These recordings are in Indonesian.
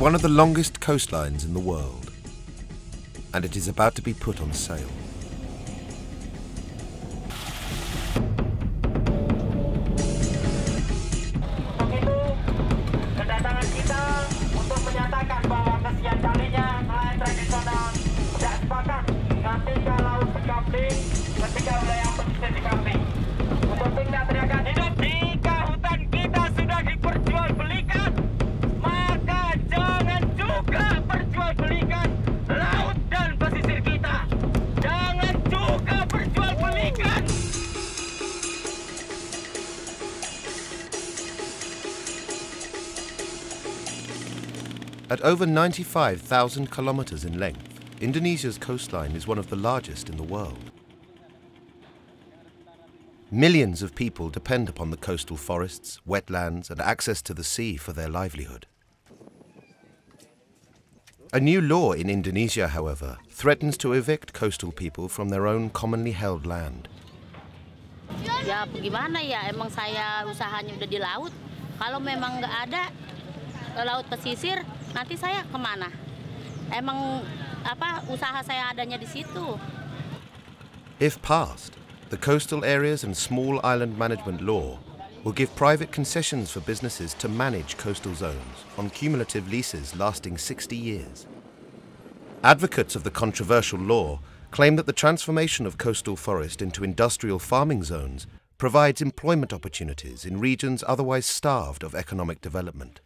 one of the longest coastlines in the world, and it is about to be put on sale. Untuk itu, kedatangan kita untuk menyatakan bahwa kesekian kalinya nelayan tradisional tidak sepakat ketika laut dikapling, ketika wilayah pesisir dikapling. Untuk tidak teriakan hidup, jika hutan kita sudah diperjualbelikan, maka jangan juga perjualbelikan laut dan pesisir kita. Jangan juga perjualbelikan. At over 95,000 kilometers in length, Indonesia's coastline is one of the largest in the world. Millions of people depend upon the coastal forests, wetlands, and access to the sea for their livelihood. A new law in Indonesia, however, threatens to evict coastal people from their own commonly held land. Ya gimana ya, emang saya usahanya udah di laut. Kalau memang nggak ada laut pesisir, nanti saya kemana? Emang usaha saya adanya di situ. If passed, the Coastal Areas and Small Island Management Law will give private concessions for businesses to manage coastal zones on cumulative leases lasting 60 years. Advocates of the controversial law claim that the transformation of coastal forest into industrial farming zones provides employment opportunities in regions otherwise starved of economic development.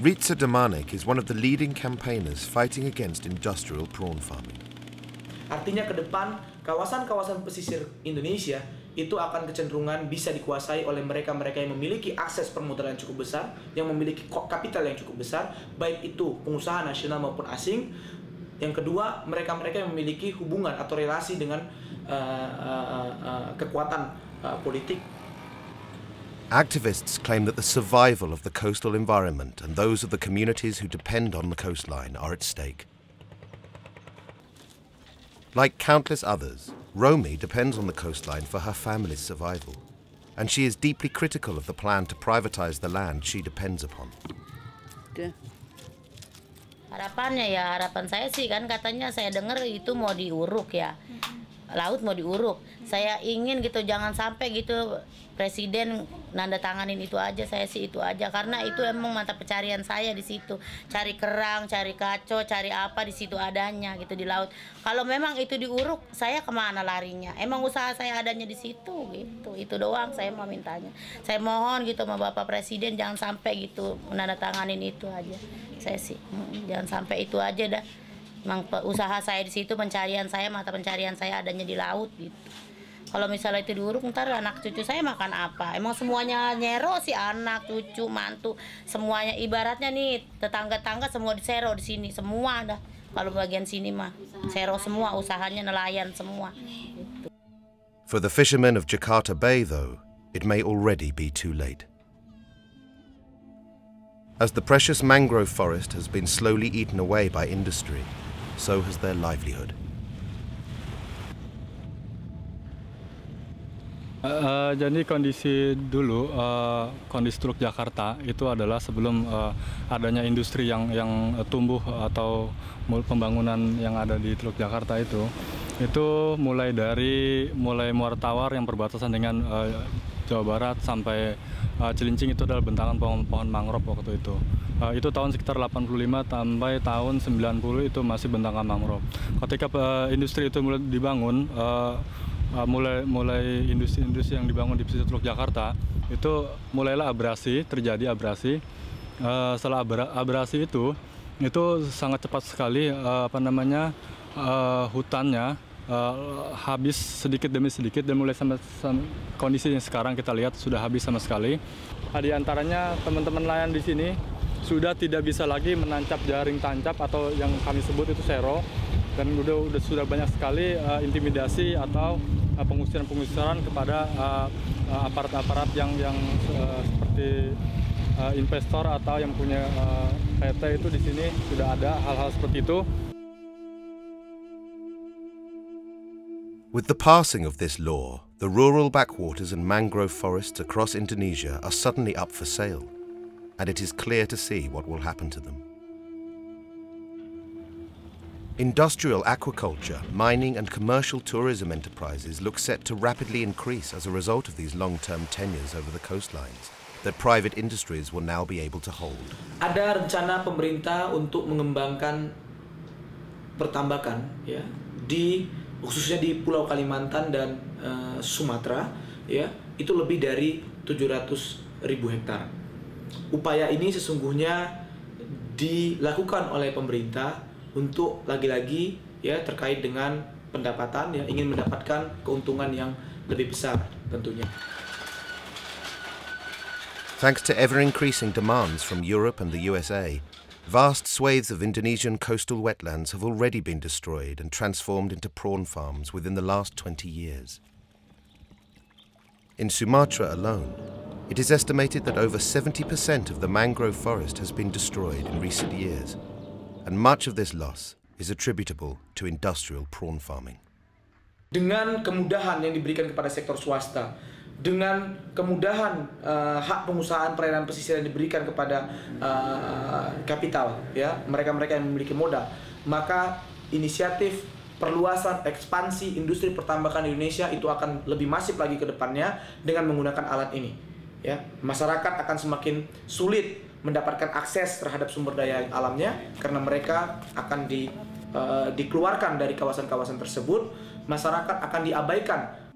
Ritsa Damanik is one of the leading campaigners fighting against industrial prawn farming. Artinya ke depan, kawasan-kawasan pesisir Indonesia itu akan kecenderungan bisa dikuasai oleh mereka-mereka yang memiliki akses permodalan yang cukup besar, yang memiliki kapital yang cukup besar, baik itu pengusaha nasional maupun asing. Yang kedua, mereka-mereka yang memiliki hubungan atau relasi dengan kekuatan politik. Activists claim that the survival of the coastal environment and those of the communities who depend on the coastline are at stake. Like countless others, Romi depends on the coastline for her family's survival, and she is deeply critical of the plan to privatize the land she depends upon. Harapannya ya, harapan saya sih kan katanya saya dengar itu mau diuruk ya. Laut mau diuruk. Saya ingin gitu jangan sampai gitu presiden nanda tanganin itu aja, saya sih itu aja karena itu emang mata pencarian saya di situ. Cari kerang, cari kaco, cari apa di situ adanya gitu di laut. Kalau memang itu diuruk, saya kemana larinya? Emang usaha saya adanya di situ gitu. Itu doang saya mau mintanya. Saya mohon gitu sama Bapak Presiden jangan sampai gitu nanda tanganin itu aja. Saya sih jangan sampai itu aja dah. Emang usaha saya di situ, pencarian saya, mata pencarian saya adanya di laut gitu. Kalau misalnya itu diuruk, ntar anak cucu saya makan apa? Emang semuanya nyero sih, anak, cucu, mantu, semuanya ibaratnya nih tetangga-tangga semua disero di sini semua dah. Kalau bagian sini mah sero semua, usahanya nelayan semua. Gitu. For the fishermen of Jakarta Bay, though, it may already be too late. As the precious mangrove forest has been slowly eaten away by industry, so has their livelihood. Jadi kondisi dulu, kondisi Teluk Jakarta itu adalah sebelum adanya industri yang tumbuh atau pembangunan yang ada di Teluk Jakarta itu mulai Muara Tawar yang berbatasan dengan Jawa Barat sampai Cilincing itu adalah bentangan pohon mangrove waktu itu. Itu tahun sekitar 85 sampai tahun 90 itu masih bentangan mangrove. Ketika industri itu mulai dibangun, mulai industri yang dibangun di pesisir Teluk Jakarta itu mulailah terjadi abrasi. Setelah abrasi itu sangat cepat sekali hutannya habis sedikit demi sedikit dan mulai sama kondisi yang sekarang kita lihat sudah habis sama sekali. Di antaranya teman-teman nelayan di sini sudah tidak bisa lagi menancap jaring tancap atau yang kami sebut itu sero, dan sudah banyak sekali intimidasi atau pengusiran kepada aparat-aparat yang seperti investor atau yang punya PT itu di sini sudah ada hal-hal seperti itu. With the passing of this law, the rural backwaters and mangrove forests across Indonesia are suddenly up for sale, and it is clear to see what will happen to them. Industrial aquaculture, mining and commercial tourism enterprises look set to rapidly increase as a result of these long-term tenures over the coastlines that private industries will now be able to hold. Ada rencana pemerintah untuk mengembangkan pertambakan ya khususnya di Pulau Kalimantan dan Sumatera ya, itu lebih dari 700.000 hektar. Upaya ini sesungguhnya dilakukan oleh pemerintah untuk lagi-lagi ya terkait dengan pendapatan ya, ingin mendapatkan keuntungan yang lebih besar tentunya. Thanks to ever-increasing demands from Europe and the USA, vast swathes of Indonesian coastal wetlands have already been destroyed and transformed into prawn farms within the last 20 years. In Sumatra alone, it is estimated that over 70% of the mangrove forest has been destroyed in recent years, and much of this loss is attributable to industrial prawn farming. Dengan kemudahan yang diberikan kepada sektor swasta, dengan kemudahan hak pengusahaan perairan pesisir yang diberikan kepada kapital, ya mereka-mereka yang memiliki modal, maka inisiatif perluasan ekspansi industri pertambakan di Indonesia itu akan lebih masif lagi ke depannya dengan menggunakan alat ini. Ya, masyarakat akan semakin sulit mendapatkan akses terhadap sumber daya alamnya karena mereka akan dikeluarkan dari kawasan-kawasan tersebut. Masyarakat akan diabaikan